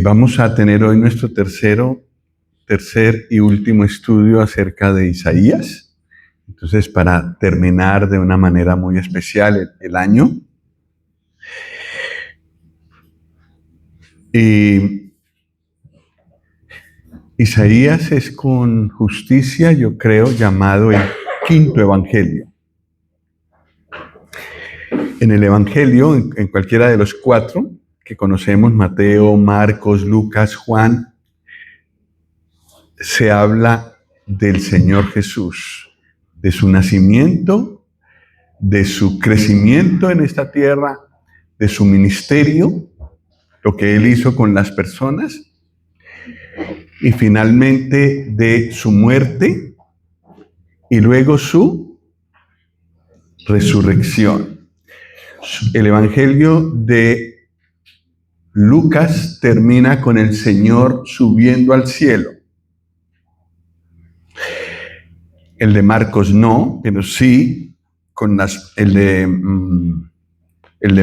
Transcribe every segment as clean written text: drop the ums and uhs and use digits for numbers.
Vamos a tener hoy nuestro tercer y último estudio acerca de Isaías. Entonces, para terminar de una manera muy especial el año. Y Isaías es con justicia, yo creo, llamado el quinto evangelio. En el evangelio, en cualquiera de los cuatro que conocemos, Mateo, Marcos, Lucas, Juan, se habla del Señor Jesús, de su nacimiento, de su crecimiento en esta tierra, de su ministerio, lo que Él hizo con las personas, y finalmente de su muerte y luego su resurrección. El Evangelio de Lucas termina con el Señor subiendo al cielo. El de Marcos no, pero sí, el de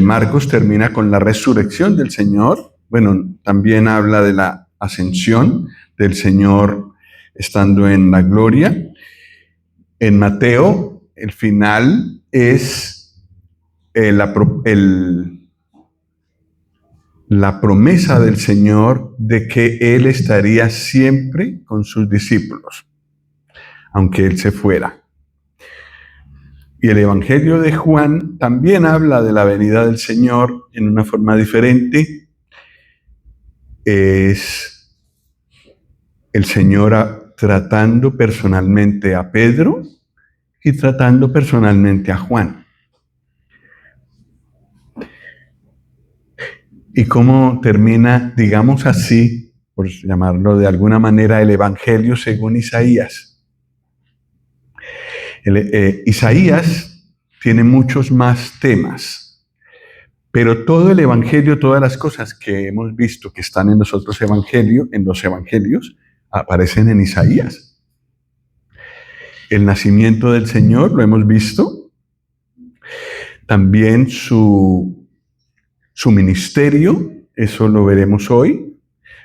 Marcos termina con la resurrección del Señor. Bueno, también habla de la ascensión del Señor estando en la gloria. En Mateo, el final es la promesa del Señor de que Él estaría siempre con sus discípulos, aunque Él se fuera. Y el Evangelio de Juan también habla de la venida del Señor en una forma diferente. Es el Señor tratando personalmente a Pedro y tratando personalmente a Juan. Y cómo termina, digamos así, por llamarlo de alguna manera, el Evangelio según Isaías. Isaías tiene muchos más temas, pero todo el Evangelio, todas las cosas que hemos visto que están en los otros evangelios, aparecen en Isaías. El nacimiento del Señor, lo hemos visto. También su ministerio, eso lo veremos hoy,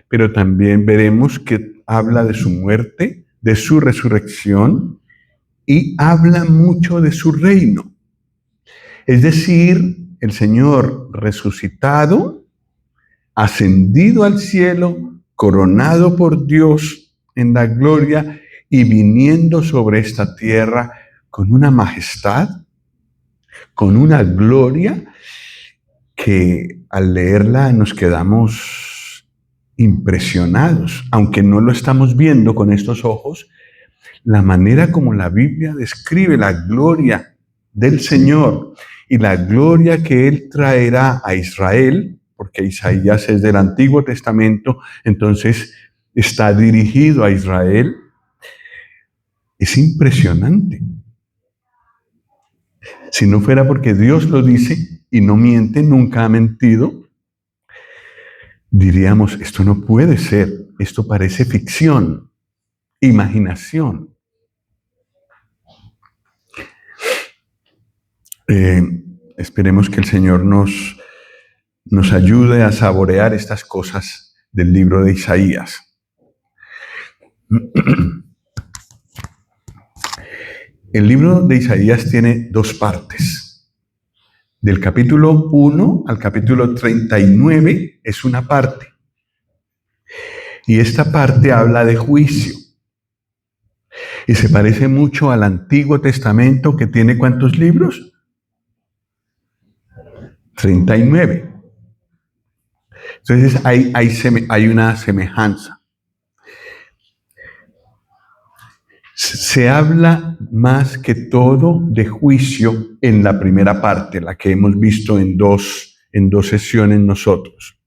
pero también veremos que habla de su muerte, de su resurrección, y habla mucho de su reino. Es decir, el Señor resucitado, ascendido al cielo, coronado por Dios en la gloria y viniendo sobre esta tierra con una majestad, con una gloria que al leerla nos quedamos impresionados, aunque no lo estamos viendo con estos ojos. La manera como la Biblia describe la gloria del Señor y la gloria que Él traerá a Israel, porque Isaías es del Antiguo Testamento, entonces está dirigido a Israel, es impresionante. Si no fuera porque Dios lo dice y no miente, nunca ha mentido, diríamos, esto no puede ser, esto parece ficción, imaginación. Esperemos que el Señor nos ayude a saborear estas cosas del libro de Isaías. El libro de Isaías tiene dos partes. Del capítulo 1 al capítulo 39 es una parte. Y esta parte habla de juicio. Y se parece mucho al Antiguo Testamento, que tiene ¿cuántos libros? 39. Entonces hay una semejanza. Se habla más que todo de juicio en la primera parte, la que hemos visto en dos sesiones nosotros.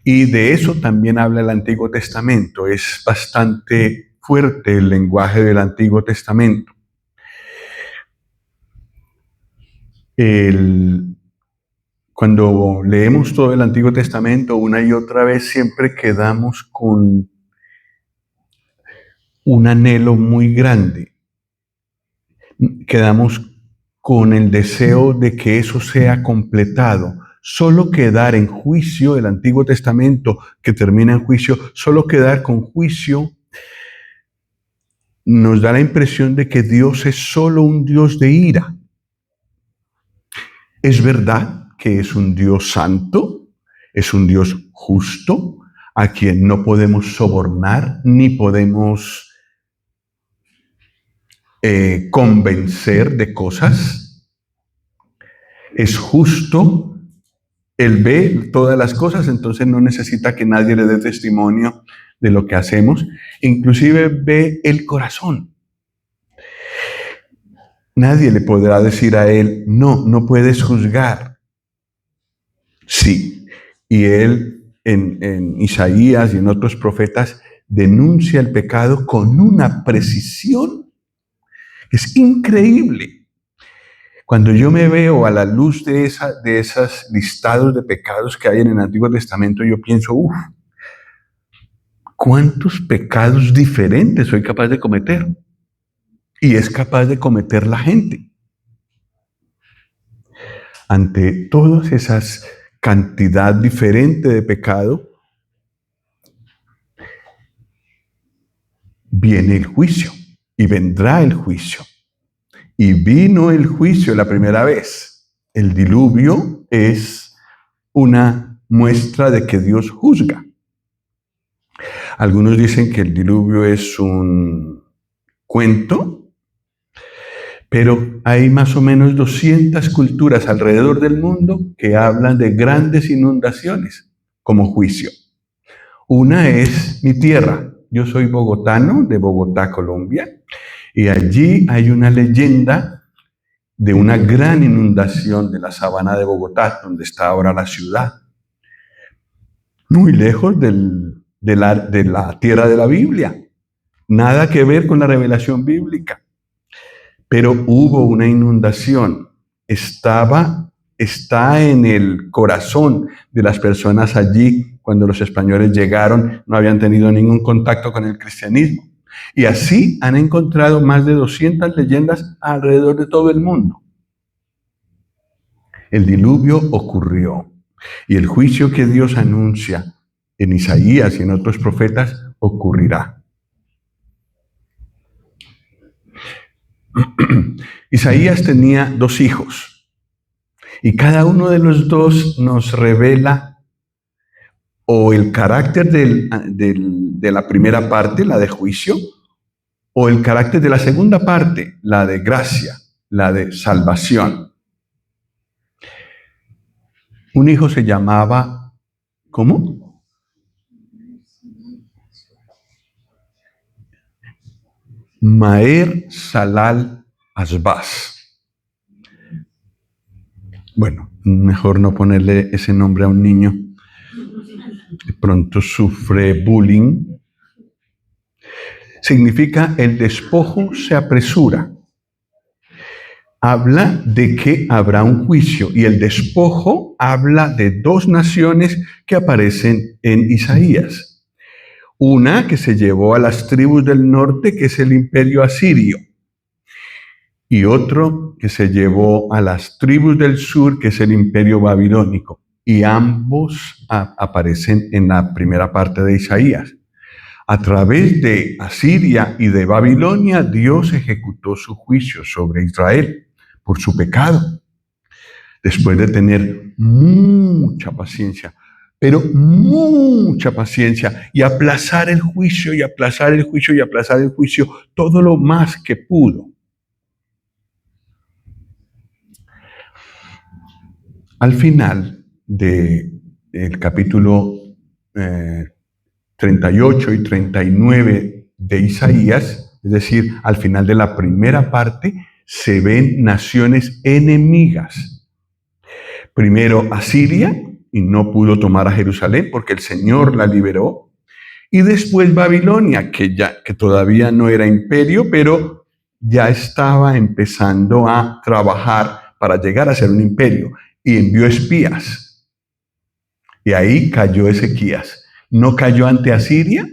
Y de eso también habla el Antiguo Testamento. Es bastante fuerte el lenguaje del Antiguo Testamento. Cuando leemos todo el Antiguo Testamento una y otra vez, siempre quedamos con un anhelo muy grande. Quedamos con el deseo de que eso sea completado, solo quedar en juicio, el Antiguo Testamento que termina en juicio, solo quedar con juicio nos da la impresión de que Dios es solo un Dios de ira. Es verdad que es un Dios santo, es un Dios justo, a quien no podemos sobornar ni podemos convencer de cosas. Es justo, Él ve todas las cosas, entonces no necesita que nadie le dé testimonio de lo que hacemos. Inclusive ve el corazón. Nadie le podrá decir a Él, no puedes juzgar. Sí, y Él en Isaías y en otros profetas denuncia el pecado con una precisión. Es increíble. Cuando yo me veo a la luz de esos listados de pecados que hay en el Antiguo Testamento, yo pienso, ¿cuántos pecados diferentes soy capaz de cometer? Y es capaz de cometer la gente. Ante todas esas cantidad diferente de pecado, viene el juicio y vendrá el juicio. Y vino el juicio la primera vez. El diluvio es una muestra de que Dios juzga. Algunos dicen que el diluvio es un cuento, pero hay más o menos 200 culturas alrededor del mundo que hablan de grandes inundaciones como juicio. Una es mi tierra. Yo soy bogotano, de Bogotá, Colombia, y allí hay una leyenda de una gran inundación de la sabana de Bogotá, donde está ahora la ciudad. Muy lejos de la tierra de la Biblia. Nada que ver con la revelación bíblica. Pero hubo una inundación. Está en el corazón de las personas allí. Cuando los españoles llegaron, no habían tenido ningún contacto con el cristianismo. Y así han encontrado más de 200 leyendas alrededor de todo el mundo. El diluvio ocurrió. Y el juicio que Dios anuncia en Isaías y en otros profetas ocurrirá. Isaías tenía 2 hijos. Y cada uno de los 2 nos revela o el carácter de la primera parte, la de juicio, o el carácter de la segunda parte, la de gracia, la de salvación. Un hijo se llamaba, ¿cómo? Maher Salal Ashbaz. Bueno, mejor no ponerle ese nombre a un niño. De pronto sufre bullying. Significa el despojo se apresura. Habla de que habrá un juicio y el despojo habla de 2 naciones que aparecen en Isaías. Una que se llevó a las tribus del norte, que es el imperio asirio, y otro que se llevó a las tribus del sur, que es el imperio babilónico. Y ambos aparecen en la primera parte de Isaías. A través de Asiria y de Babilonia, Dios ejecutó su juicio sobre Israel por su pecado. Después de tener mucha paciencia, pero mucha paciencia, y aplazar el juicio, y aplazar el juicio, y aplazar el juicio, todo lo más que pudo. Al final del capítulo 38 y 39 de Isaías, es decir, al final de la primera parte, se ven naciones enemigas. Primero Asiria, y no pudo tomar a Jerusalén porque el Señor la liberó. Y después Babilonia, que todavía no era imperio, pero ya estaba empezando a trabajar para llegar a ser un imperio. Y envió espías. Y ahí cayó Ezequías. No cayó ante Asiria,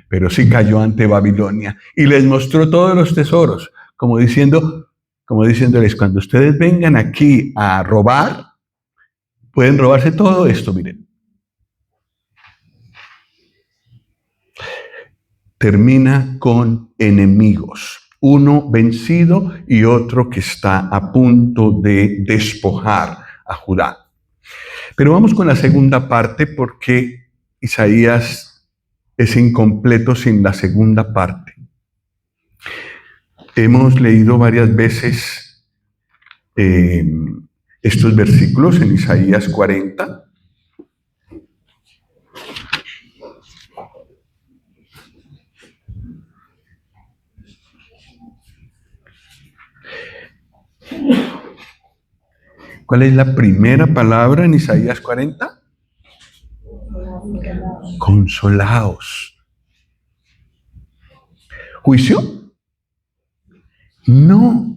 pero sí cayó ante Babilonia. Y les mostró todos los tesoros, como diciéndoles, cuando ustedes vengan aquí a robar, Pueden robarse todo esto, miren. Termina con enemigos. Uno vencido y otro que está a punto de despojar a Judá. Pero vamos con la segunda parte porque Isaías es incompleto sin la segunda parte. Hemos leído varias veces estos versículos en Isaías 40. ¿Cuál es la primera palabra en Isaías 40? Consolaos. ¿Juicio? No.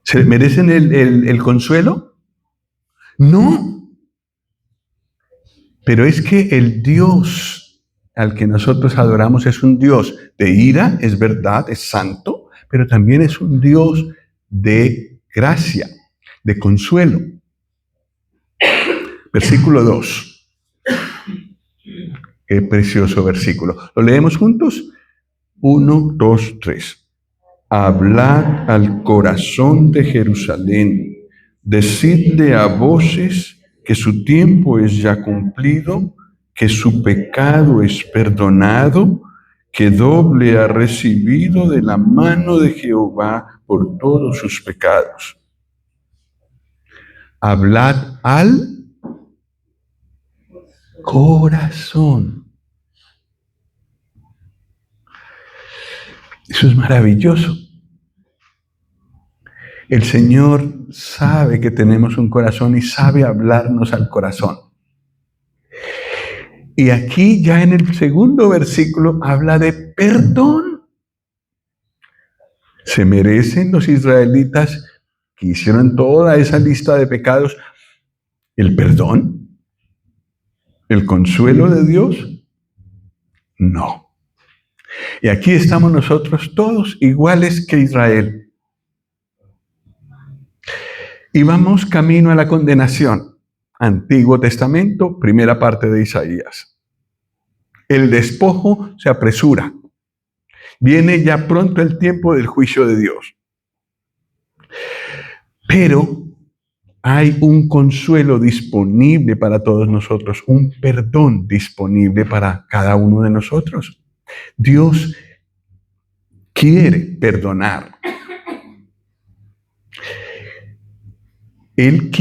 ¿Se merecen el consuelo? No. Pero es que el Dios al que nosotros adoramos es un Dios de ira, es verdad, es santo, pero también es un Dios de gracia, de consuelo. Versículo 2. Qué precioso versículo. ¿Lo leemos juntos? 1, 2, 3. Hablad al corazón de Jerusalén, decidle a voces que su tiempo es ya cumplido, que su pecado es perdonado, que doble ha recibido de la mano de Jehová por todos sus pecados. Hablad al corazón. Eso es maravilloso. El Señor sabe que tenemos un corazón y sabe hablarnos al corazón. Y aquí ya en el segundo versículo habla de perdón. ¿Se merecen los israelitas que hicieron toda esa lista de pecados el perdón? ¿El consuelo de Dios? No. Y aquí estamos nosotros todos iguales que Israel. Y vamos camino a la condenación. Antiguo Testamento, primera parte de Isaías. El despojo se apresura. Viene ya pronto el tiempo del juicio de Dios. Pero hay un consuelo disponible para todos nosotros, un perdón disponible para cada uno de nosotros. Dios quiere perdonar. Él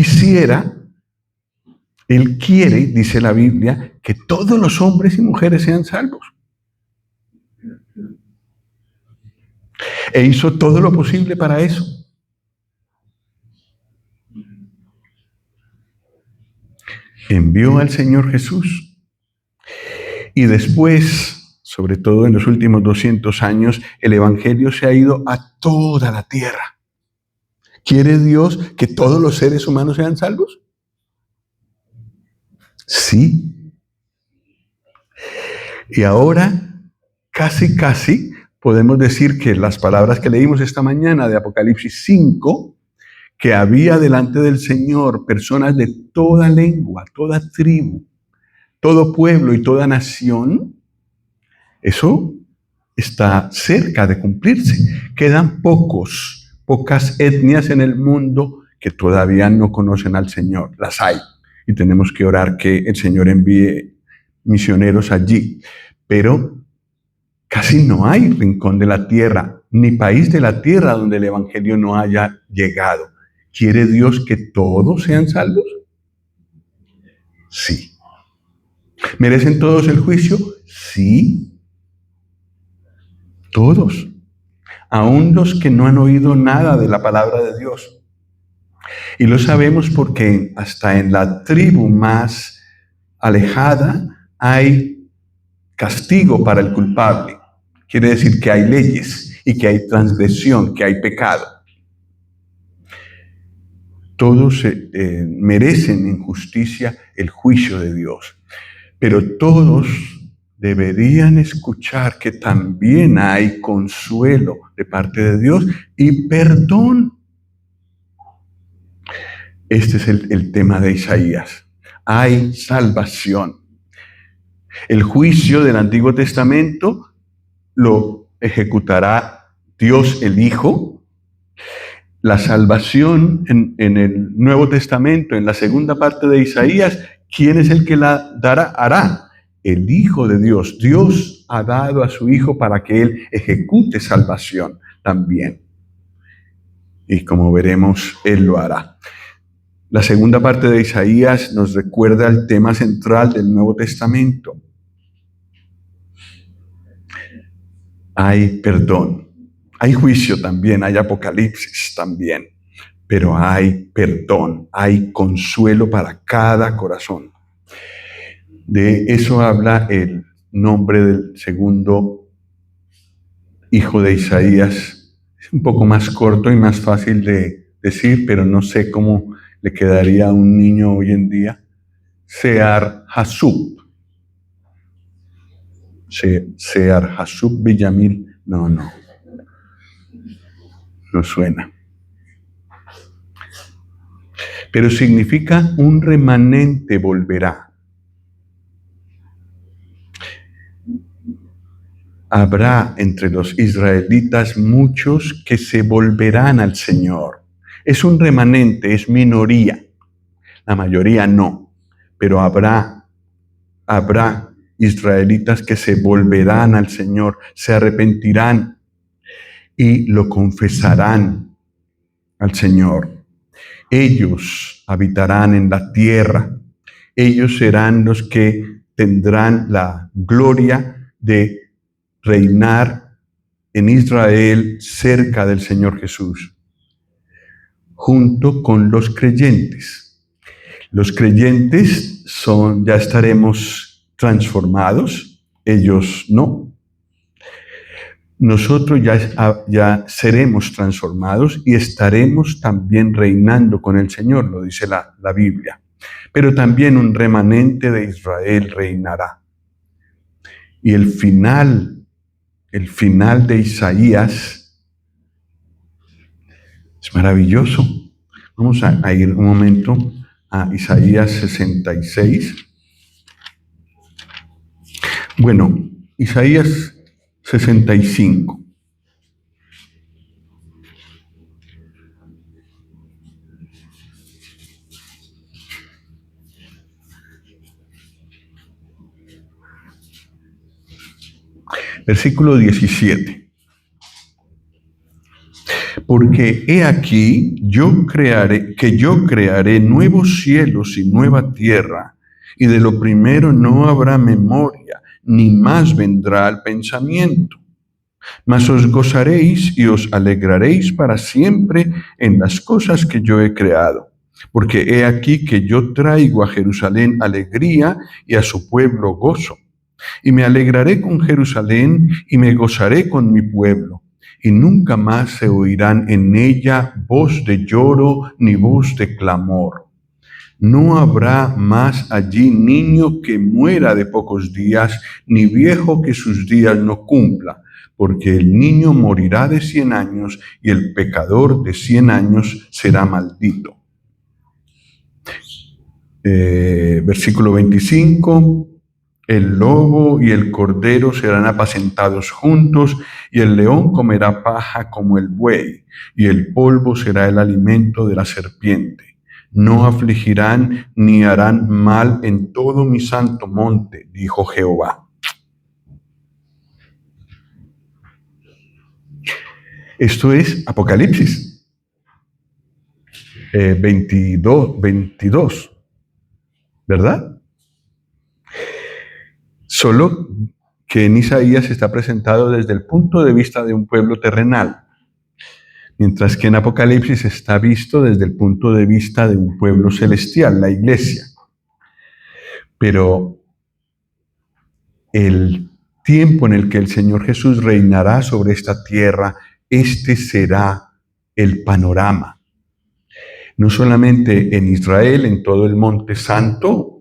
quiere, dice la Biblia, que todos los hombres y mujeres sean salvos. E hizo todo lo posible para eso. Envió al Señor Jesús. Y después, sobre todo en los últimos 200 años, el Evangelio se ha ido a toda la tierra. ¿Quiere Dios que todos los seres humanos sean salvos? Sí. Y ahora, casi, podemos decir que las palabras que leímos esta mañana de Apocalipsis 5, que había delante del Señor personas de toda lengua, toda tribu, todo pueblo y toda nación, eso está cerca de cumplirse. Quedan pocas etnias en el mundo que todavía no conocen al Señor. Las hay. Y tenemos que orar que el Señor envíe misioneros allí. Pero casi no hay rincón de la tierra, ni país de la tierra donde el Evangelio no haya llegado. ¿Quiere Dios que todos sean salvos? Sí. ¿Merecen todos el juicio? Sí. Todos. Aún los que no han oído nada de la palabra de Dios. Y lo sabemos porque hasta en la tribu más alejada hay castigo para el culpable. Quiere decir que hay leyes y que hay transgresión, que hay pecado. Todos merecen en justicia el juicio de Dios. Pero todos deberían escuchar que también hay consuelo de parte de Dios y perdón. Este es el tema de Isaías. Hay salvación. El juicio del Antiguo Testamento lo ejecutará Dios el Hijo. La salvación en el Nuevo Testamento, en la segunda parte de Isaías, ¿quién es el que la dará? Hará el Hijo de Dios. Dios ha dado a su Hijo para que Él ejecute salvación también. Y como veremos, Él lo hará. La segunda parte de Isaías nos recuerda el tema central del Nuevo Testamento. Hay perdón, hay juicio también, hay apocalipsis también, pero hay perdón, hay consuelo para cada corazón. De eso habla el nombre del segundo hijo de Isaías. Es un poco más corto y más fácil de decir, pero no sé cómo le quedaría a un niño hoy en día. Sear-Jasub. Sear-Jasub Villamil. No suena. Pero significa un remanente volverá. Habrá entre los israelitas muchos que se volverán al Señor. Es un remanente, es minoría. La mayoría no, pero habrá israelitas que se volverán al Señor, se arrepentirán y lo confesarán al Señor. Ellos habitarán en la tierra. Ellos serán los que tendrán la gloria de reinar en Israel cerca del Señor Jesús, junto con los creyentes. Los creyentes ya estaremos transformados, ellos no. Nosotros ya seremos transformados y estaremos también reinando con el Señor, lo dice la Biblia. Pero también un remanente de Israel reinará. Y el final de Isaías es maravilloso. Vamos a ir un momento a Isaías 66. Bueno, Isaías 65. Versículo 17. Porque he aquí, yo crearé nuevos cielos y nueva tierra, y de lo primero no habrá memoria, ni más vendrá al pensamiento. Mas os gozaréis y os alegraréis para siempre en las cosas que yo he creado. Porque he aquí que yo traigo a Jerusalén alegría y a su pueblo gozo. Y me alegraré con Jerusalén y me gozaré con mi pueblo. Y nunca más se oirán en ella voz de lloro ni voz de clamor. No habrá más allí niño que muera de pocos días, ni viejo que sus días no cumpla, porque el niño morirá de 100 años y el pecador de 100 años será maldito. Versículo 25. El lobo y el cordero serán apacentados juntos, y el león comerá paja como el buey, y el polvo será el alimento de la serpiente. No afligirán ni harán mal en todo mi santo monte, dijo Jehová. Esto es Apocalipsis 22, ¿verdad? Solo que en Isaías está presentado desde el punto de vista de un pueblo terrenal, mientras que en Apocalipsis está visto desde el punto de vista de un pueblo celestial, la iglesia. Pero el tiempo en el que el Señor Jesús reinará sobre esta tierra, este será el panorama. No solamente en Israel, en todo el Monte Santo,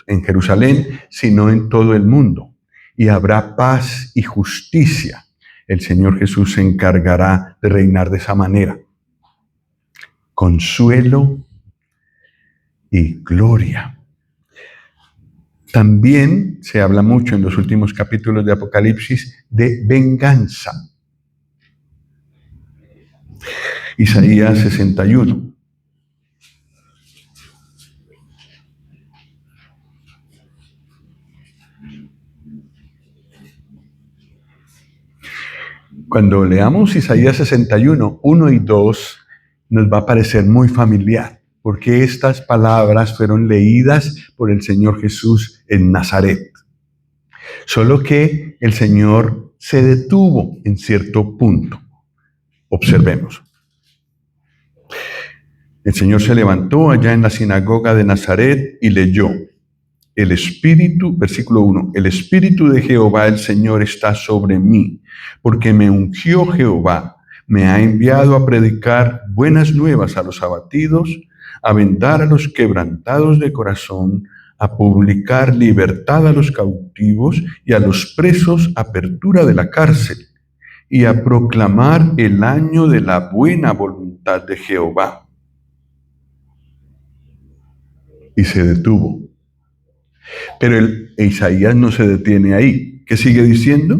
en Jerusalén, sino en todo el mundo. Y habrá paz y justicia. El Señor Jesús se encargará de reinar de esa manera. Consuelo, y gloria. También se habla mucho en los últimos capítulos de Apocalipsis de venganza. Isaías 61. Cuando leamos Isaías 61, 1 y 2, nos va a parecer muy familiar, porque estas palabras fueron leídas por el Señor Jesús en Nazaret. Solo que el Señor se detuvo en cierto punto. Observemos. El Señor se levantó allá en la sinagoga de Nazaret y leyó. El Espíritu, versículo 1, el Espíritu de Jehová el Señor está sobre mí, porque me ungió Jehová, me ha enviado a predicar buenas nuevas a los abatidos, a vendar a los quebrantados de corazón, a publicar libertad a los cautivos y a los presos apertura de la cárcel, y a proclamar el año de la buena voluntad de Jehová. Y se detuvo. Pero Isaías no se detiene ahí. ¿Qué sigue diciendo?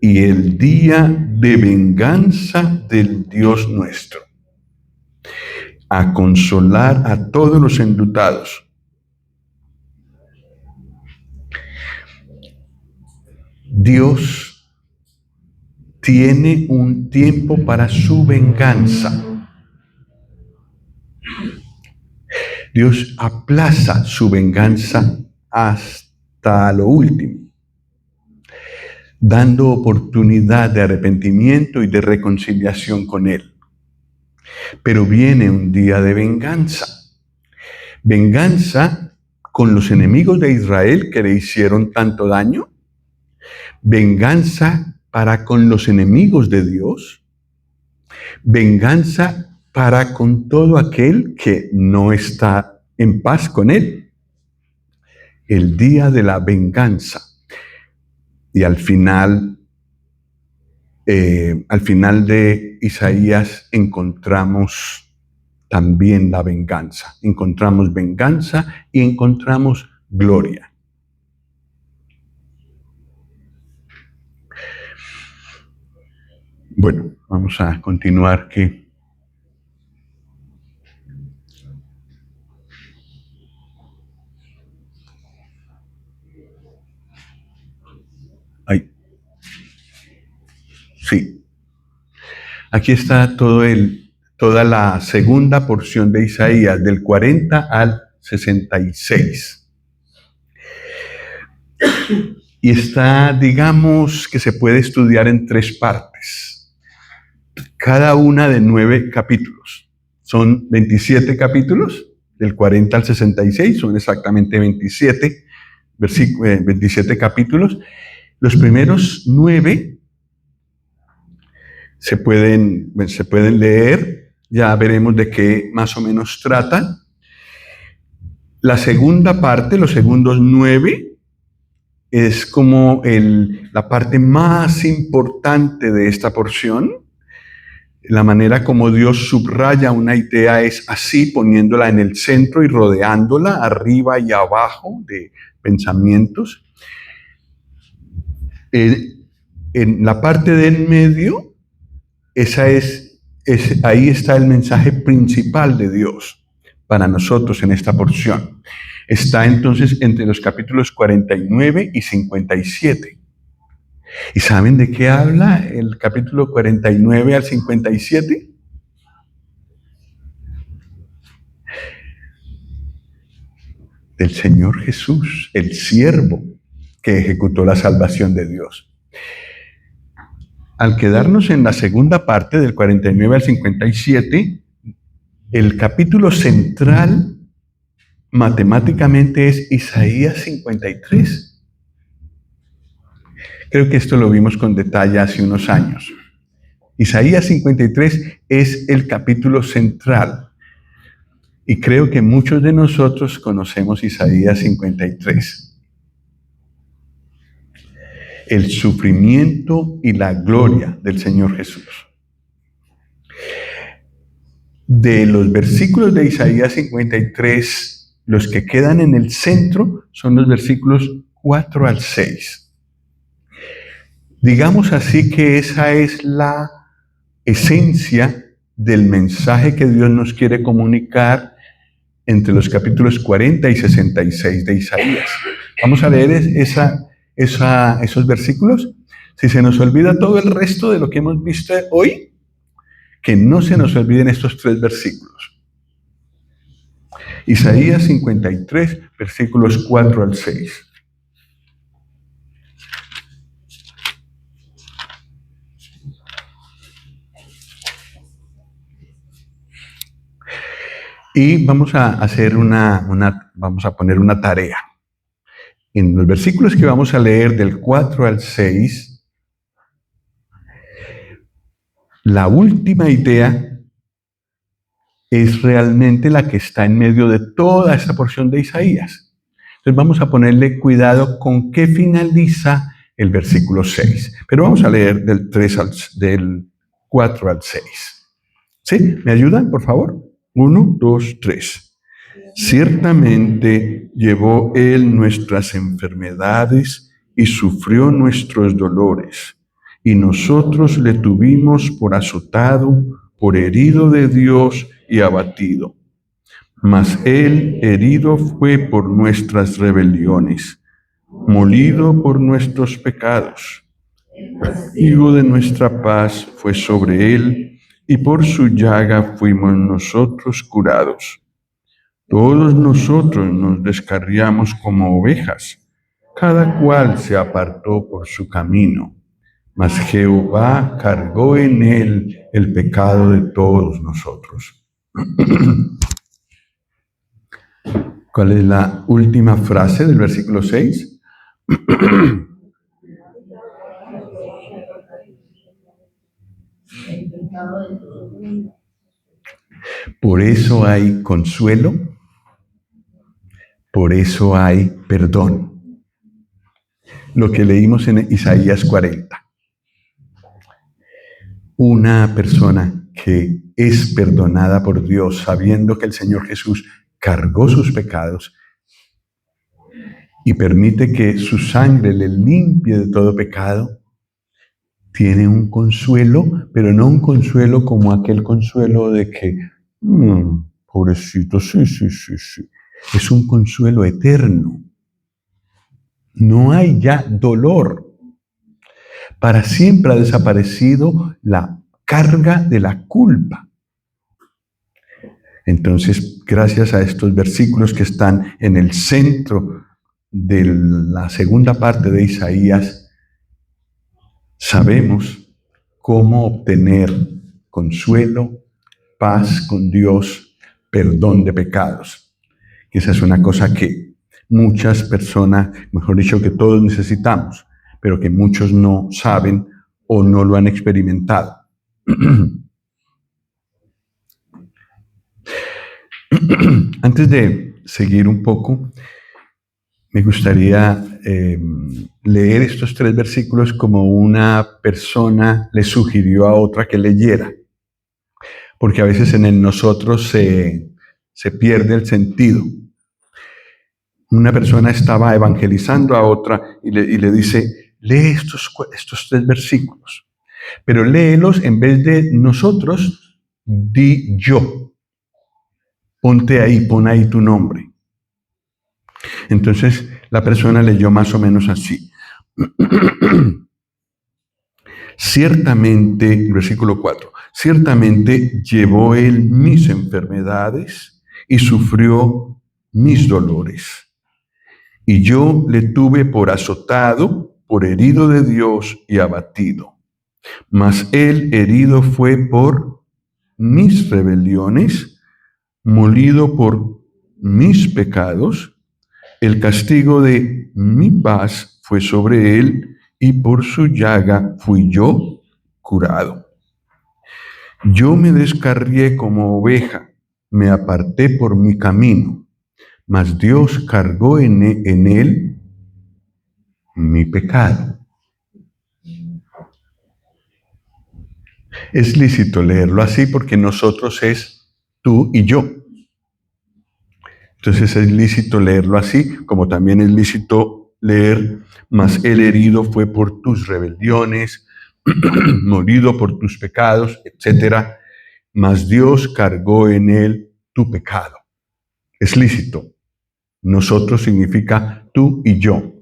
Y el día de venganza del Dios nuestro, a consolar a todos los enlutados. Dios tiene un tiempo para su venganza. Dios aplaza su venganza hasta lo último, dando oportunidad de arrepentimiento y de reconciliación con Él. Pero viene un día de venganza. Venganza con los enemigos de Israel que le hicieron tanto daño. Venganza para con los enemigos de Dios. Venganza para con todo aquel que no está en paz con Él. El día de la venganza. Y al final de Isaías encontramos también la venganza. Encontramos venganza y encontramos gloria. Bueno, vamos a continuar que sí. Aquí está toda la segunda porción de Isaías, del 40 al 66. Y está, digamos, que se puede estudiar en 3 partes. Cada una de 9 capítulos. Son 27 capítulos, del 40 al 66, son exactamente 27 capítulos. Los primeros 9 se pueden leer, ya veremos de qué más o menos tratan. La segunda parte, los segundos 9, es como la parte más importante de esta porción. La manera como Dios subraya una idea es así, poniéndola en el centro y rodeándola arriba y abajo de pensamientos. En la parte del medio, ahí está el mensaje principal de Dios para nosotros en esta porción. Está entonces entre los capítulos 49 y 57. ¿Y saben de qué habla el capítulo 49 al 57? Del Señor Jesús, el siervo que ejecutó la salvación de Dios. Al quedarnos en la segunda parte, del 49 al 57, el capítulo central matemáticamente es Isaías 53. Creo que esto lo vimos con detalle hace unos años. Isaías 53 es el capítulo central. Y creo que muchos de nosotros conocemos Isaías 53. El sufrimiento y la gloria del Señor Jesús. De los versículos de Isaías 53, los que quedan en el centro son los versículos 4 al 6. Digamos así que esa es la esencia del mensaje que Dios nos quiere comunicar entre los capítulos 40 y 66 de Isaías. Vamos a leer esos versículos. Si se nos olvida todo el resto de lo que hemos visto hoy, que no se nos olviden estos 3 versículos. Isaías 53, versículos 4 al 6. Y vamos a hacer vamos a poner una tarea. En los versículos que vamos a leer del 4 al 6, la última idea es realmente la que está en medio de toda esta porción de Isaías. Entonces vamos a ponerle cuidado con qué finaliza el versículo 6. Pero vamos a leer del 4 al 6. ¿Sí? ¿Me ayudan, por favor? 1, 2, 3. Ciertamente llevó él nuestras enfermedades y sufrió nuestros dolores, y nosotros le tuvimos por azotado, por herido de Dios y abatido. Mas él herido fue por nuestras rebeliones, molido por nuestros pecados. El castigo de nuestra paz fue sobre él, y por su llaga fuimos nosotros curados. Todos nosotros nos descarriamos como ovejas, cada cual se apartó por su camino, mas Jehová cargó en él el pecado de todos nosotros. ¿Cuál es la última frase del versículo 6? Por eso hay consuelo, por eso hay perdón. Lo que leímos en Isaías 40. Una persona que es perdonada por Dios, sabiendo que el Señor Jesús cargó sus pecados y permite que su sangre le limpie de todo pecado, tiene un consuelo, pero no un consuelo como aquel consuelo de que, pobrecito, sí. Es un consuelo eterno. No hay ya dolor. Para siempre ha desaparecido la carga de la culpa. Entonces, gracias a estos versículos que están en el centro de la segunda parte de Isaías, sabemos cómo obtener consuelo, paz con Dios, perdón de pecados. Esa es una cosa que muchas personas, mejor dicho, que todos necesitamos, pero que muchos no saben o no lo han experimentado. Antes de seguir un poco, me gustaría leer estos 3 versículos como una persona le sugirió a otra que leyera, porque a veces en el nosotros se pierde el sentido. Una persona estaba evangelizando a otra y le dice, lee estos 3 versículos, pero léelos en vez de nosotros, di yo. Ponte ahí, pon ahí tu nombre. Entonces la persona leyó más o menos así. Ciertamente, versículo 4, ciertamente llevó él mis enfermedades y sufrió mis dolores. Y yo le tuve por azotado, por herido de Dios y abatido. Mas él herido fue por mis rebeliones, molido por mis pecados. El castigo de mi paz fue sobre él, y por su llaga fui yo curado. Yo me descarrié como oveja, me aparté por mi camino, mas Dios cargó en él mi pecado. Es lícito leerlo así porque nosotros es tú y yo. Entonces es lícito leerlo así, como también es lícito leer, mas el herido fue por tus rebeliones, morido por tus pecados, etc. Mas Dios cargó en él tu pecado. Es lícito. Nosotros significa tú y yo.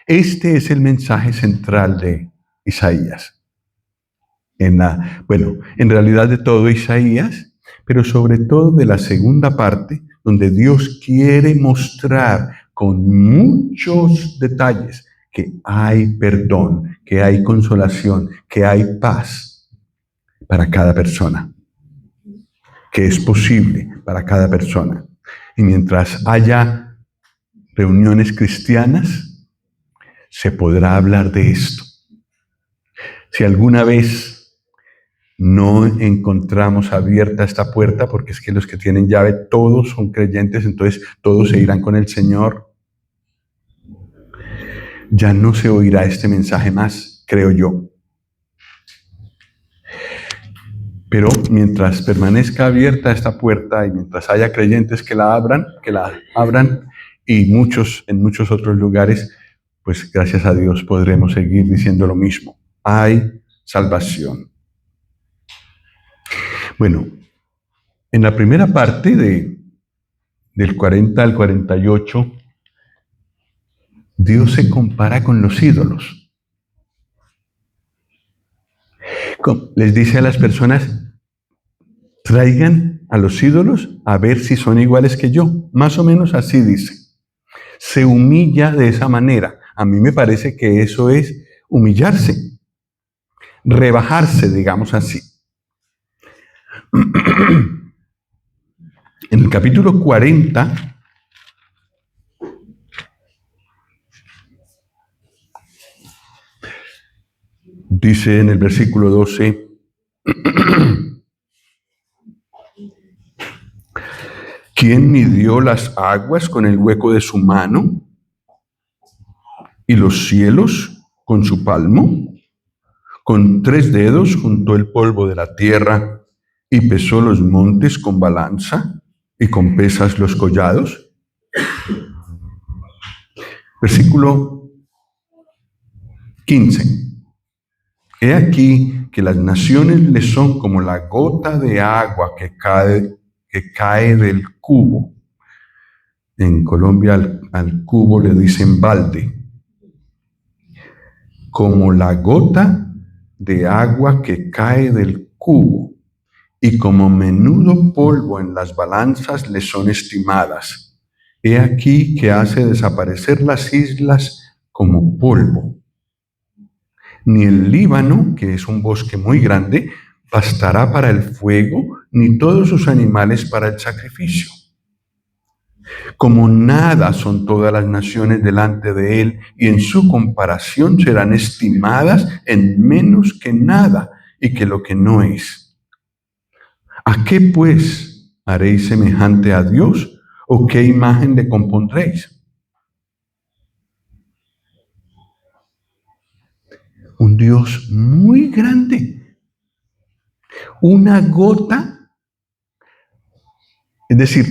Este es el mensaje central de Isaías. En realidad de todo Isaías, pero sobre todo de la segunda parte, donde Dios quiere mostrar con muchos detalles que hay perdón, que hay consolación, que hay paz para cada persona, que es posible para cada persona. Y mientras haya reuniones cristianas, se podrá hablar de esto. Si alguna vez no encontramos abierta esta puerta, porque es que los que tienen llave todos son creyentes, entonces todos se irán con el Señor, ya no se oirá este mensaje más, creo yo. Pero mientras permanezca abierta esta puerta y mientras haya creyentes que la abran, y en muchos otros lugares, pues gracias a Dios podremos seguir diciendo lo mismo. Hay salvación. Bueno, en la primera parte del 40 al 48, Dios se compara con los ídolos. Les dice a las personas, traigan a los ídolos a ver si son iguales que yo. Más o menos así dice. Se humilla de esa manera. A mí me parece que eso es humillarse, rebajarse, digamos así. En el capítulo 40, dice en el versículo 12, ¿quién midió las aguas con el hueco de su mano y los cielos con su palmo? Con 3 dedos juntó el polvo de la tierra y pesó los montes con balanza y con pesas los collados. Versículo 15. He aquí que las naciones le son como la gota de agua que cae del cubo. En Colombia al cubo le dicen balde. Como la gota de agua que cae del cubo, y como menudo polvo en las balanzas le son estimadas. He aquí que hace desaparecer las islas como polvo. Ni el Líbano, que es un bosque muy grande, bastará para el fuego, ni todos sus animales para el sacrificio. Como nada son todas las naciones delante de él, y en su comparación serán estimadas en menos que nada y que lo que no es. ¿A qué pues haréis semejante a Dios? ¿O qué imagen le compondréis? Un Dios muy grande. Una gota, es decir,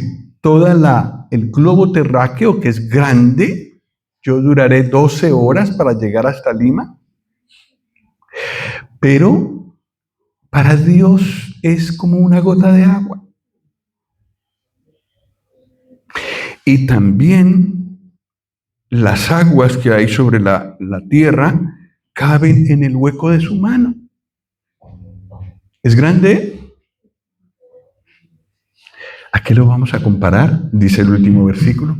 el globo terráqueo, que es grande. Yo duraré 12 horas para llegar hasta Lima. Pero para Dios es como una gota de agua. Y también las aguas que hay sobre la tierra caben en el hueco de su mano. ¿Es grande? ¿A qué lo vamos a comparar? Dice el último versículo.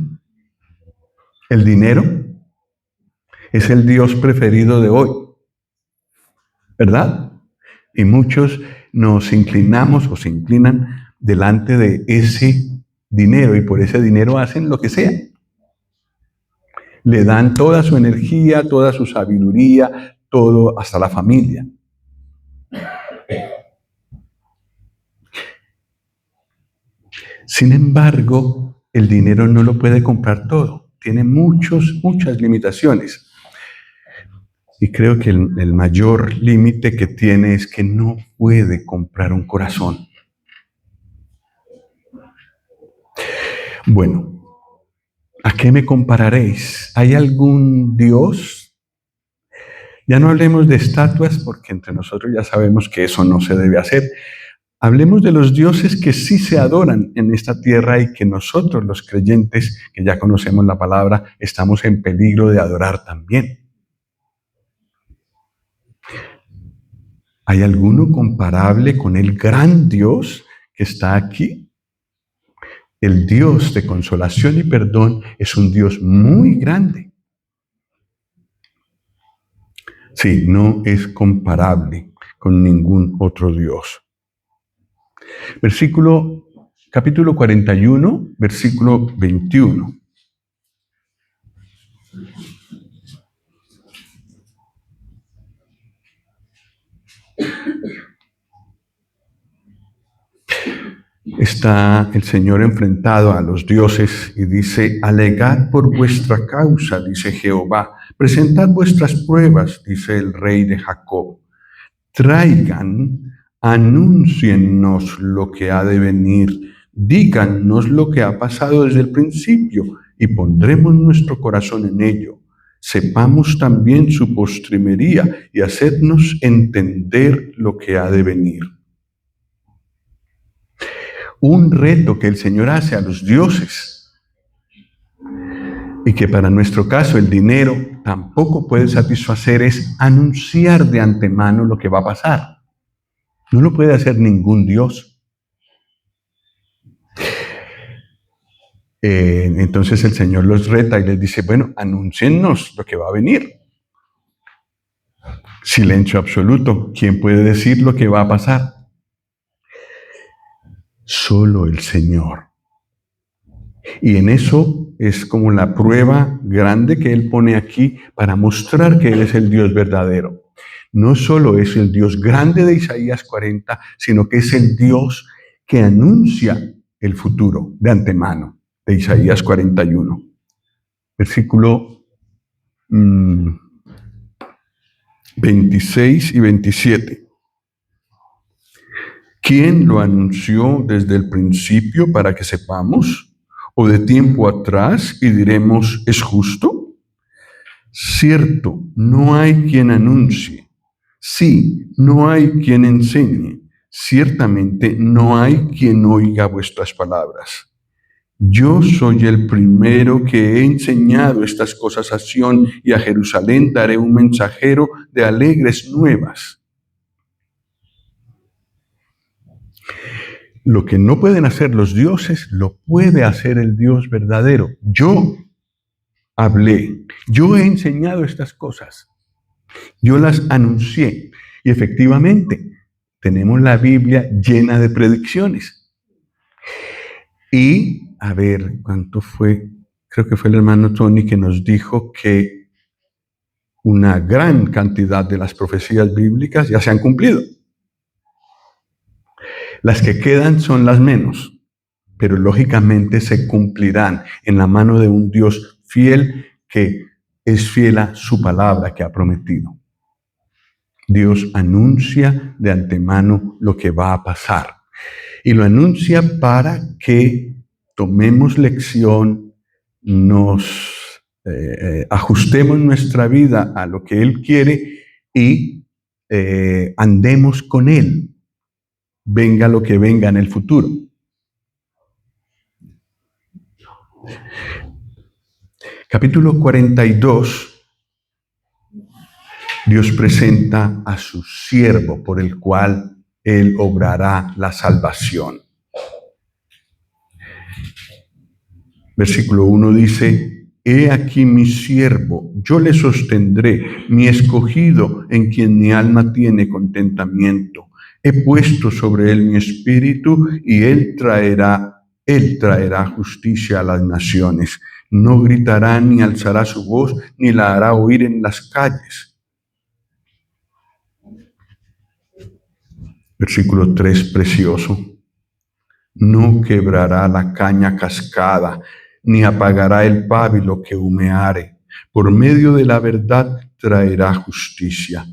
El dinero es el Dios preferido de hoy, ¿verdad? Y muchos nos inclinamos o se inclinan delante de ese dinero y por ese dinero hacen lo que sea. Le dan toda su energía, toda su sabiduría, todo, hasta la familia. Sin embargo, el dinero no lo puede comprar todo. Tiene muchas limitaciones. Y creo que el mayor límite que tiene es que no puede comprar un corazón. Bueno, ¿a qué me compararéis? ¿Hay algún Dios? Ya no hablemos de estatuas porque entre nosotros ya sabemos que eso no se debe hacer. Hablemos de los dioses que sí se adoran en esta tierra y que nosotros los creyentes, que ya conocemos la palabra, estamos en peligro de adorar también. ¿Hay alguno comparable con el gran Dios que está aquí? El Dios de consolación y perdón es un Dios muy grande. Sí, no es comparable con ningún otro Dios. Capítulo 41, versículo 21. Está el Señor enfrentado a los dioses y dice: alegad por vuestra causa, dice Jehová, presentad vuestras pruebas, dice el rey de Jacob. Traigan, anúnciennos lo que ha de venir, díganos lo que ha pasado desde el principio y pondremos nuestro corazón en ello. Sepamos también su postrimería y hacednos entender lo que ha de venir. Un reto que el Señor hace a los dioses y que para nuestro caso el dinero tampoco puede satisfacer es anunciar de antemano lo que va a pasar. No lo puede hacer ningún dios. Entonces el Señor los reta y les dice: bueno, anúnciennos lo que va a venir. Silencio absoluto. ¿Quién puede decir lo que va a pasar? Solo el Señor. Y en eso es como la prueba grande que Él pone aquí para mostrar que Él es el Dios verdadero. No solo es el Dios grande de Isaías 40, sino que es el Dios que anuncia el futuro de antemano, de Isaías 41. Versículo 26 y 27. ¿Quién lo anunció desde el principio para que sepamos? ¿O de tiempo atrás y diremos, es justo? Cierto, no hay quien anuncie. Sí, no hay quien enseñe. Ciertamente no hay quien oiga vuestras palabras. Yo soy el primero que he enseñado estas cosas a Sión, y a Jerusalén daré un mensajero de alegres nuevas. Lo que no pueden hacer los dioses, lo puede hacer el Dios verdadero. Yo hablé, yo he enseñado estas cosas, yo las anuncié. Y efectivamente, tenemos la Biblia llena de predicciones. Y, a ver, ¿cuánto fue? Creo que fue el hermano Tony que nos dijo que una gran cantidad de las profecías bíblicas ya se han cumplido. Las que quedan son las menos, pero lógicamente se cumplirán en la mano de un Dios fiel que es fiel a su palabra que ha prometido. Dios anuncia de antemano lo que va a pasar y lo anuncia para que tomemos lección, nos ajustemos nuestra vida a lo que Él quiere y andemos con Él, venga lo que venga en el futuro. Capítulo 42, Dios presenta a su siervo por el cual Él obrará la salvación. Versículo 1 dice: he aquí mi siervo, yo le sostendré, mi escogido, en quien mi alma tiene contentamiento. He puesto sobre él mi espíritu, y él traerá justicia a las naciones. No gritará ni alzará su voz, ni la hará oír en las calles. Versículo 3, precioso. No quebrará la caña cascada, ni apagará el pábilo que humeare. Por medio de la verdad traerá justicia.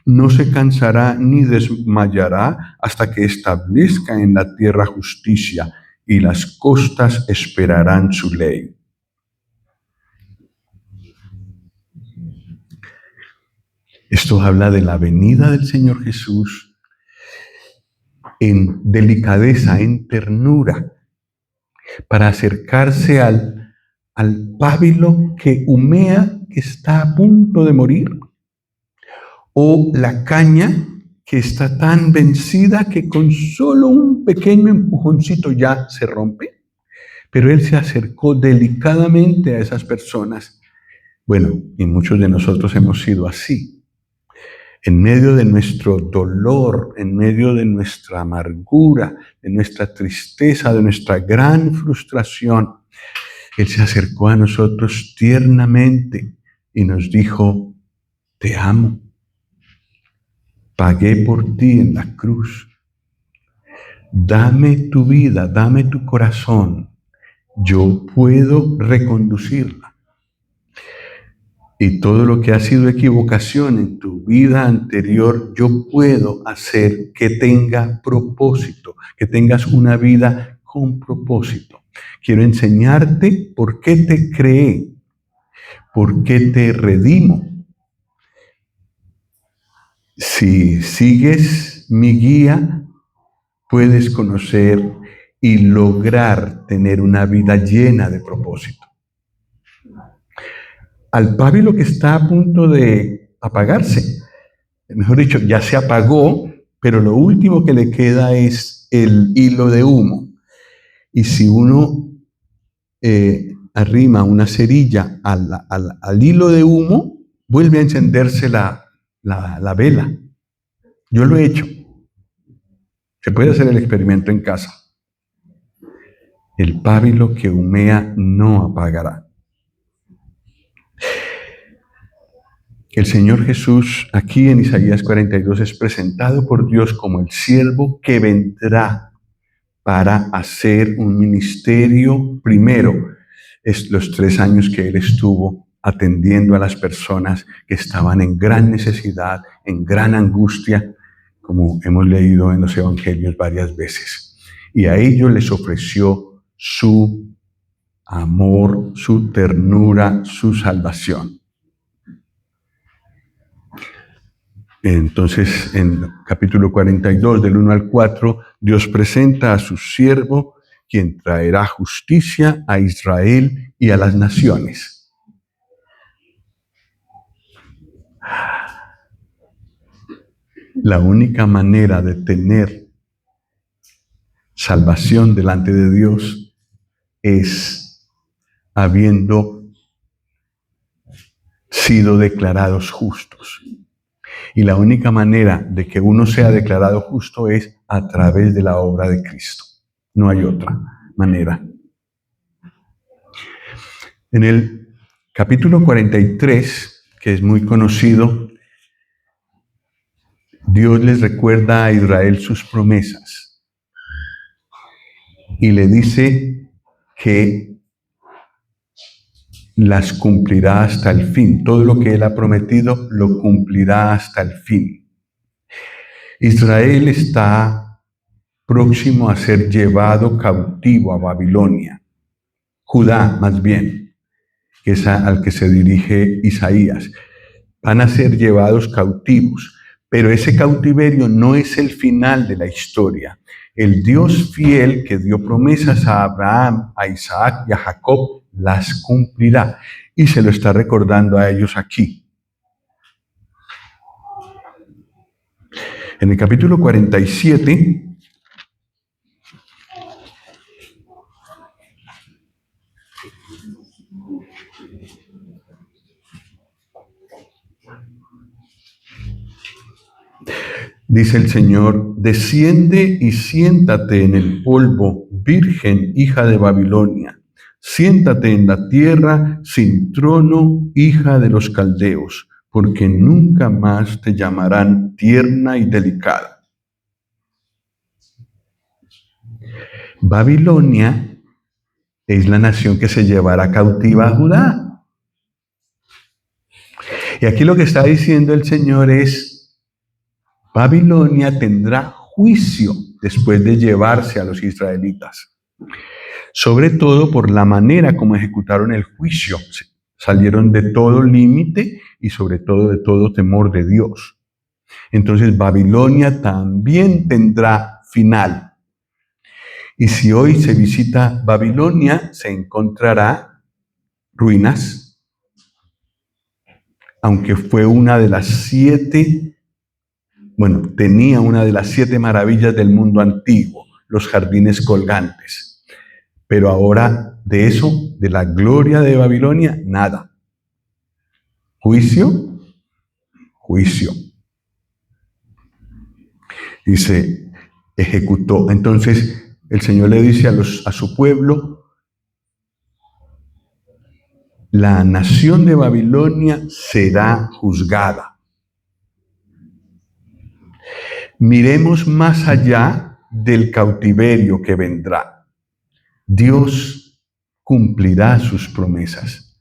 No se cansará ni desmayará hasta que establezca en la tierra justicia. y las costas esperarán su ley. Esto habla de la venida del Señor Jesús en delicadeza, en ternura, para acercarse al pábilo que humea, que está a punto de morir, o la caña que está tan vencida que con solo un pequeño empujoncito ya se rompe. Pero Él se acercó delicadamente a esas personas. Bueno, y muchos de nosotros hemos sido así. En medio de nuestro dolor, en medio de nuestra amargura, de nuestra tristeza, de nuestra gran frustración, Él se acercó a nosotros tiernamente y nos dijo, te amo. Pagué por ti en la cruz. Dame tu vida, dame tu corazón. Yo puedo reconducirla. Y todo lo que ha sido equivocación en tu vida anterior, yo puedo hacer que tenga propósito, que tengas una vida con propósito. Quiero enseñarte por qué te creé, por qué te redimo. Si sigues mi guía, puedes conocer y lograr tener una vida llena de propósito. Al pábilo que está a punto de apagarse, mejor dicho, ya se apagó, pero lo último que le queda es el hilo de humo. Y si uno arrima una cerilla al hilo de humo, vuelve a encenderse la vela. Yo lo he hecho. Se puede hacer el experimento en casa. El pábilo que humea no apagará. El Señor Jesús, aquí en Isaías 42, es presentado por Dios como el siervo que vendrá para hacer un ministerio. Primero, es los 3 años que Él estuvo atendiendo a las personas que estaban en gran necesidad, en gran angustia, como hemos leído en los evangelios varias veces. Y a ellos les ofreció su amor, su ternura, su salvación. Entonces, en capítulo 42, del 1 al 4, Dios presenta a su siervo, quien traerá justicia a Israel y a las naciones. La única manera de tener salvación delante de Dios es habiendo sido declarados justos. Y la única manera de que uno sea declarado justo es a través de la obra de Cristo. No hay otra manera. En el capítulo 43, que es muy conocido, Dios les recuerda a Israel sus promesas y le dice que las cumplirá hasta el fin. Todo lo que Él ha prometido lo cumplirá hasta el fin. Israel está próximo a ser llevado cautivo a Babilonia. Judá, más bien, que es al que se dirige Isaías. Van a ser llevados cautivos, pero ese cautiverio no es el final de la historia. El Dios fiel que dio promesas a Abraham, a Isaac y a Jacob, las cumplirá. Y se lo está recordando a ellos aquí. En el capítulo 47, dice el Señor, desciende y siéntate en el polvo, virgen, hija de Babilonia. Siéntate en la tierra sin trono, hija de los caldeos, porque nunca más te llamarán tierna y delicada. Babilonia es la nación que se llevará cautiva a Judá. Y aquí lo que está diciendo el Señor es, Babilonia tendrá juicio después de llevarse a los israelitas. sobre todo por la manera como ejecutaron el juicio. Salieron de todo límite y sobre todo de todo temor de Dios. Entonces Babilonia también tendrá final. Y si hoy se visita Babilonia, se encontrará ruinas, aunque fue una de las 7, tenía una de las 7 maravillas del mundo antiguo, los jardines colgantes. Pero ahora de eso, de la gloria de Babilonia, nada. Juicio, juicio. Y se ejecutó. Entonces el Señor le dice a su pueblo, la nación de Babilonia será juzgada. Miremos más allá del cautiverio que vendrá. Dios cumplirá sus promesas.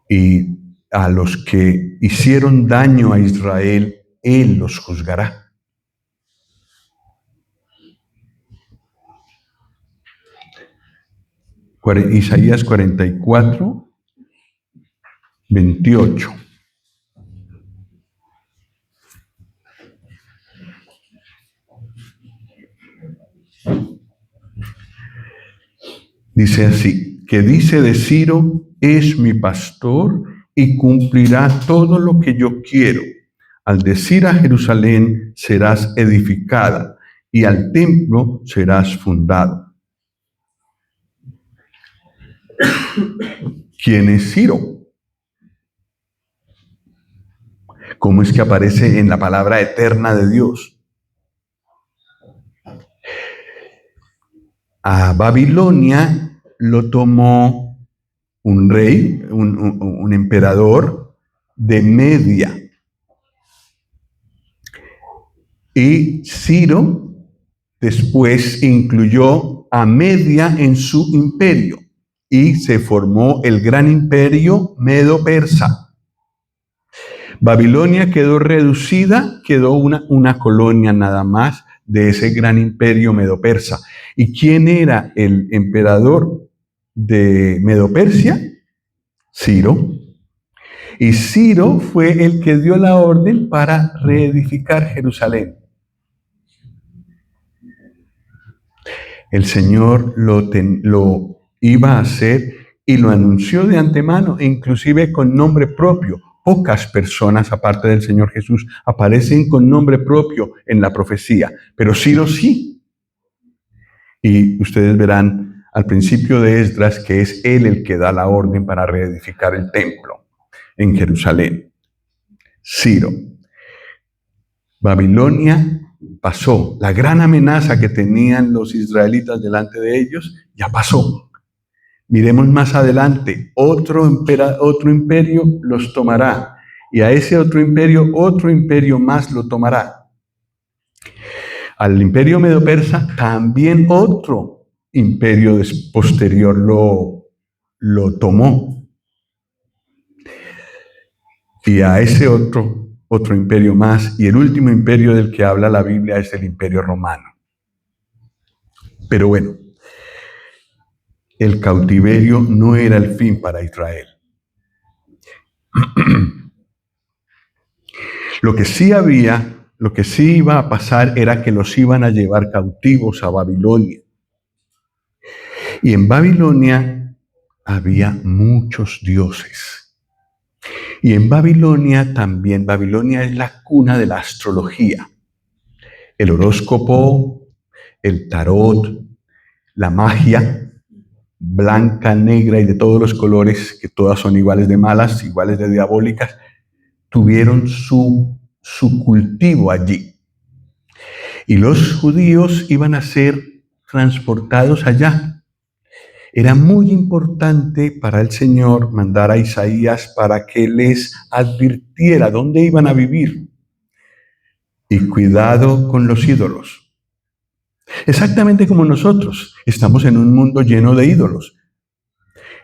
Y a los que hicieron daño a Israel, Él los juzgará. Isaías 44, 28. Dice así, que dice de Ciro, es mi pastor y cumplirá todo lo que yo quiero. Al decir a Jerusalén, serás edificada, y al templo serás fundado. ¿Quién es Ciro? ¿Cómo es que aparece en la palabra eterna de Dios? A Babilonia lo tomó un rey, un emperador de Media. Y Ciro después incluyó a Media en su imperio y se formó el gran imperio medo-persa. Babilonia quedó reducida, quedó una colonia nada más de ese gran imperio medo-persa. ¿Y quién era el emperador de Medo-Persia? Ciro. Y Ciro fue el que dio la orden para reedificar Jerusalén. El Señor lo iba a hacer y lo anunció de antemano, inclusive con nombre propio. Pocas personas, aparte del Señor Jesús, aparecen con nombre propio en la profecía, pero Ciro sí. Y ustedes verán al principio de Esdras que es él el que da la orden para reedificar el templo en Jerusalén. Ciro. Babilonia pasó. La gran amenaza que tenían los israelitas delante de ellos ya pasó. Miremos más adelante, otro imperio los tomará, y a ese otro imperio más lo tomará. Al imperio medo-persa también otro imperio posterior lo tomó. Y a ese otro imperio más, y el último imperio del que habla la Biblia es el imperio romano. Pero bueno, el cautiverio no era el fin para Israel. Lo que sí iba a pasar era que los iban a llevar cautivos a Babilonia. Y en Babilonia había muchos dioses. Y en Babilonia también, Babilonia es la cuna de la astrología. El horóscopo, el tarot, la magia, blanca, negra y de todos los colores, que todas son iguales de malas, iguales de diabólicas, tuvieron su cultivo allí. Y los judíos iban a ser transportados allá. Era muy importante para el Señor mandar a Isaías para que les advirtiera dónde iban a vivir. Y cuidado con los ídolos. Exactamente como nosotros, estamos en un mundo lleno de ídolos.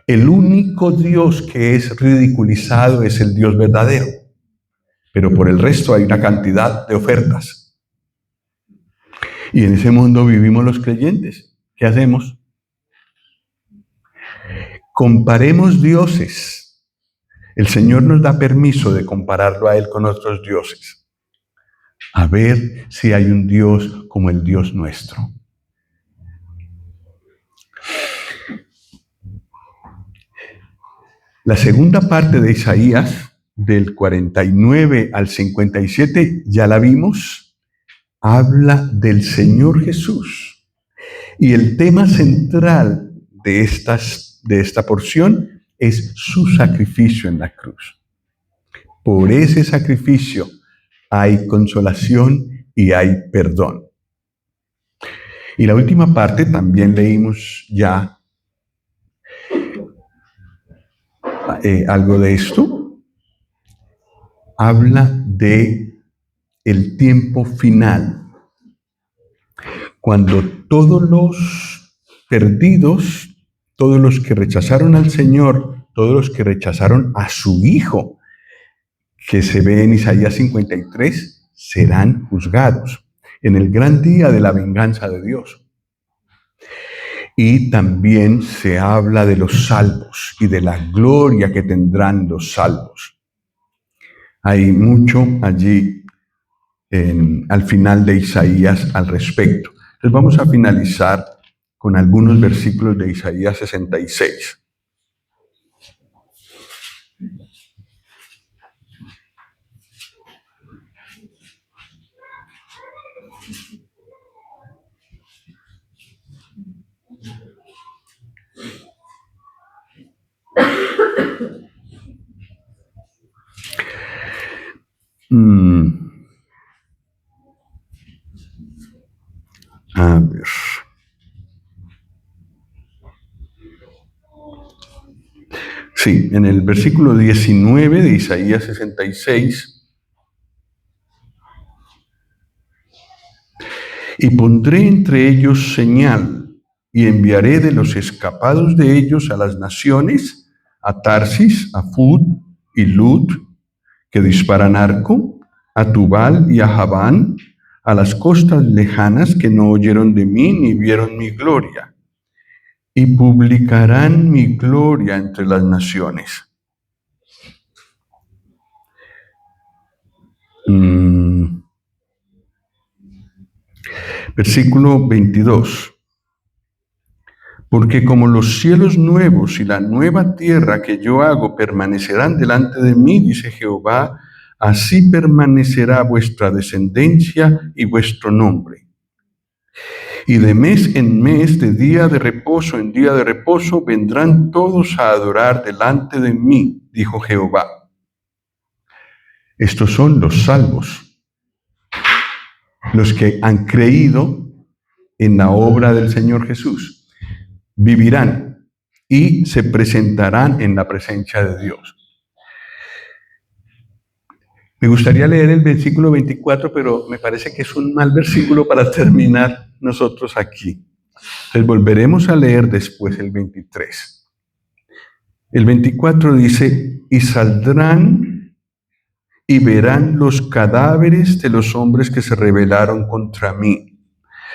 El único Dios que es ridiculizado es el Dios verdadero. Pero por el resto hay una cantidad de ofertas. Y en ese mundo vivimos los creyentes. ¿qué hacemos? Comparemos dioses. El Señor nos da permiso de compararlo a Él con otros dioses. A ver si hay un Dios como el Dios nuestro. La segunda parte de Isaías, del 49 al 57, ya la vimos, habla del Señor Jesús. Y el tema central de esta porción es su sacrificio en la cruz. Por ese sacrificio hay consolación y hay perdón. Y la última parte también leímos ya algo de esto. Habla de el tiempo final, cuando todos los perdidos, todos los que rechazaron al Señor, todos los que rechazaron a su Hijo, que se ve en Isaías 53, serán juzgados en el gran día de la venganza de Dios. Y también se habla de los salvos y de la gloria que tendrán los salvos. Hay mucho allí al final de Isaías al respecto. Entonces vamos a finalizar con algunos versículos de Isaías 66. A ver. Sí, en el versículo 19 de Isaías 66. Y pondré entre ellos señal, y enviaré de los escapados de ellos a las naciones, a Tarsis, a Fud y Lud, que disparan arco, a Tubal y a Javán, a las costas lejanas que no oyeron de mí ni vieron mi gloria, y publicarán mi gloria entre las naciones. Versículo 22. Porque como los cielos nuevos y la nueva tierra que yo hago permanecerán delante de mí, dice Jehová, así permanecerá vuestra descendencia y vuestro nombre. Y de mes en mes, de día de reposo en día de reposo, vendrán todos a adorar delante de mí, dijo Jehová. Estos son los salvos, los que han creído en la obra del Señor Jesús. Vivirán y se presentarán en la presencia de Dios. Me gustaría leer el versículo 24, pero me parece que es un mal versículo para terminar nosotros aquí. Entonces volveremos a leer después el 23. El 24 dice, y saldrán y verán los cadáveres de los hombres que se rebelaron contra mí,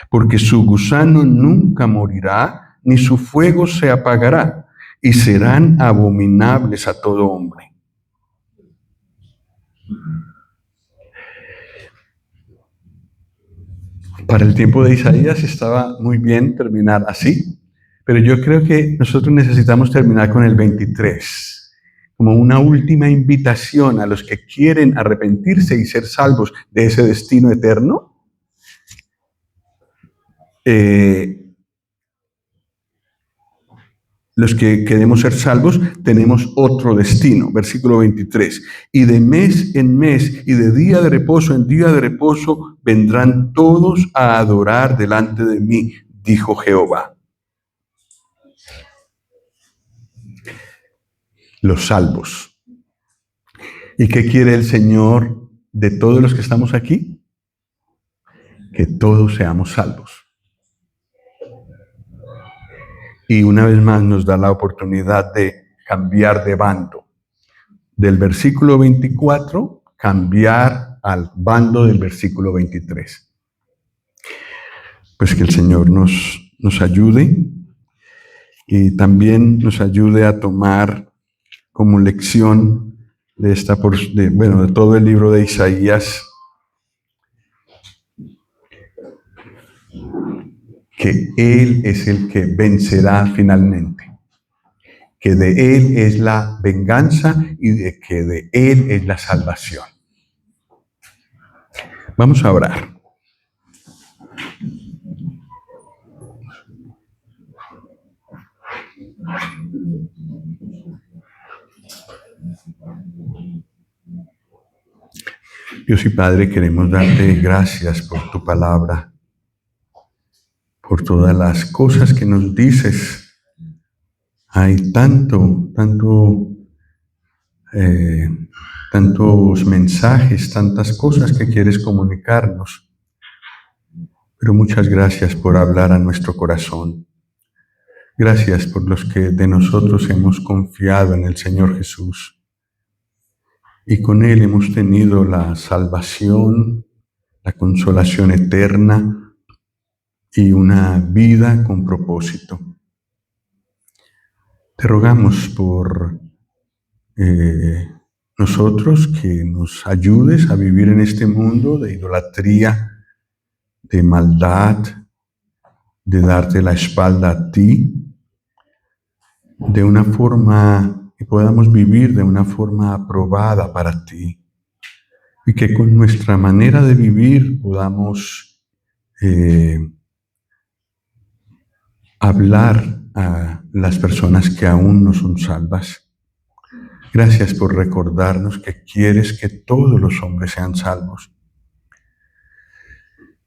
porque su gusano nunca morirá, ni su fuego se apagará, y serán abominables a todo hombre. Para el tiempo de Isaías estaba muy bien terminar así, pero yo creo que nosotros necesitamos terminar con el 23, como una última invitación a los que quieren arrepentirse y ser salvos de ese destino eterno. Los que queremos ser salvos, tenemos otro destino. Versículo 23. Y de mes en mes y de día de reposo en día de reposo vendrán todos a adorar delante de mí, dijo Jehová. Los salvos. ¿Y qué quiere el Señor de todos los que estamos aquí? Que todos seamos salvos. Y una vez más nos da la oportunidad de cambiar de bando. Del versículo 24, cambiar al bando del versículo 23. Pues que el Señor nos nos ayude y también nos ayude a tomar como lección de de todo el libro de Isaías, que Él es el que vencerá finalmente, que de Él es la venganza y de que de Él es la salvación. Vamos a orar. Dios y Padre, queremos darte gracias por tu palabra, por todas las cosas que nos dices. Hay tantos mensajes, tantas cosas que quieres comunicarnos. Pero muchas gracias por hablar a nuestro corazón. Gracias por los que de nosotros hemos confiado en el Señor Jesús. Y con Él hemos tenido la salvación, la consolación eterna y una vida con propósito. Te rogamos por nosotros que nos ayudes a vivir en este mundo de idolatría, de maldad, de darte la espalda a ti, de una forma que podamos vivir de una forma aprobada para ti y que con nuestra manera de vivir podamos hablar a las personas que aún no son salvas. Gracias por recordarnos que quieres que todos los hombres sean salvos.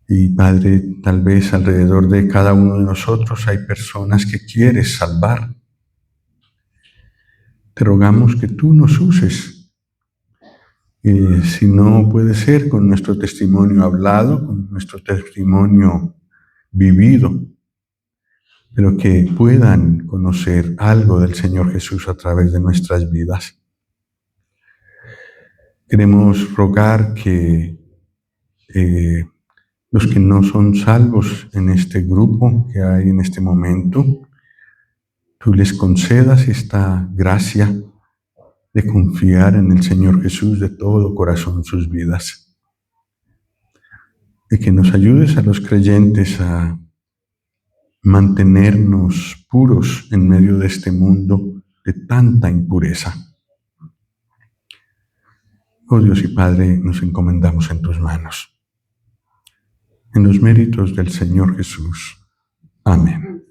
Y Padre, tal vez alrededor de cada uno de nosotros hay personas que quieres salvar. Te rogamos que tú nos uses. Si no puede ser con nuestro testimonio hablado, con nuestro testimonio vivido, pero que puedan conocer algo del Señor Jesús a través de nuestras vidas. Queremos rogar que los que no son salvos en este grupo que hay en este momento, tú les concedas esta gracia de confiar en el Señor Jesús de todo corazón sus vidas. Y que nos ayudes a los creyentes a mantenernos puros en medio de este mundo de tanta impureza. Oh Dios y Padre, nos encomendamos en tus manos. En los méritos del Señor Jesús. Amén.